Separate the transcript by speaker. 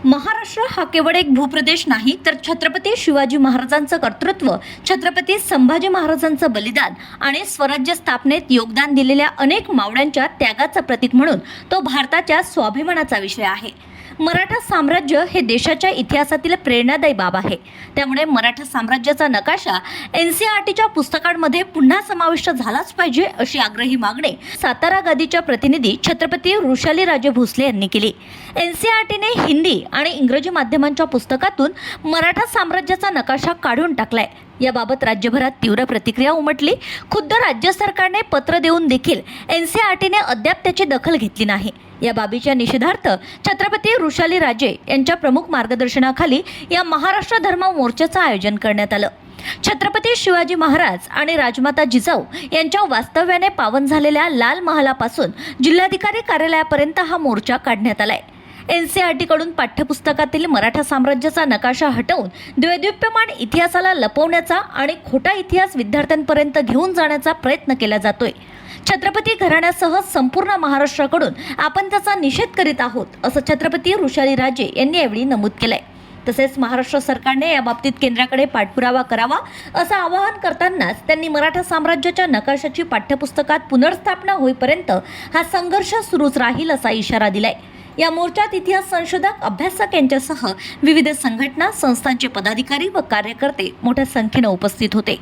Speaker 1: महाराष्ट्र हा केवळ एक भूप्रदेश नाही, तर छत्रपती शिवाजी महाराजांचं कर्तृत्व, छत्रपती संभाजी महाराजांचं बलिदान आणि स्वराज्य स्थापनेत योगदान दिलेल्या अनेक मावळ्यांच्या त्यागाचं प्रतीक म्हणून तो भारताच्या स्वाभिमानाचा विषय आहे. मराठा साम्राज्य हे देशाच्या इतिहासातील प्रेरणादायी बाब आहे. त्यामुळे मराठा साम्राज्याचा नकाशा NCERTच्या पुस्तकांमध्ये पुन्हा समाविष्ट झालाच पाहिजे, अशी आग्रही मागणी सातारा गादीच्या प्रतिनिधी छत्रपती ऋषालीराजे भोसले यांनी केली. NCERTने हिंदी आणि इंग्रजी माध्यमांच्या पुस्तकातून मराठा साम्राज्याचा नकाशा काढून टाकलाय. याबाबत राज्यभरात तीव्र प्रतिक्रिया उमटली. खुद्द राज्य सरकारने पत्र देऊन देखील NCERTने अद्याप त्याची दखल घेतली नाही. या बाबीच्या निषेधार्थ छत्रपती ऋषालीराजे यांच्या प्रमुख मार्गदर्शनाखाली या महाराष्ट्र धर्म मोर्चाचं आयोजन करण्यात आलं. छत्रपती शिवाजी महाराज आणि राजमाता जिजाऊ यांच्या वास्तव्याने पावन झालेल्या लाल महालापासून जिल्हाधिकारी कार्यालयापर्यंत हा मोर्चा काढण्यात आलाय. NCERTकडून पाठ्यपुस्तकातील मराठा साम्राज्याचा नकाशा हटवून द्वैदिप्यमान इतिहासाला लपवण्याचा आणि खोटा इतिहास विद्यार्थ्यांपर्यंत घेऊन जाण्याचा प्रयत्न केला जातोय. छत्रपती घराण्यासह संपूर्ण महाराष्ट्राकडून आपण त्याचा निषेध करीत आहोत, असं छत्रपती ऋषालीराजे यांनी यावेळी नमूद केलंय. तसेच महाराष्ट्र सरकारने याबाबतीत केंद्राकडे पाठपुरावा करावा असं आवाहन करतानाच त्यांनी मराठा साम्राज्याच्या नकाशाची पाठ्यपुस्तकात पुनर्स्थापना होईपर्यंत हा संघर्ष सुरूच राहील असा इशारा दिलाय. या मोर्चात इतिहास संशोधक, अभ्यासक यांच्यासह विविध संघटना, संस्थांचे पदाधिकारी व कार्यकर्ते मोठ्या संख्येने उपस्थित होते.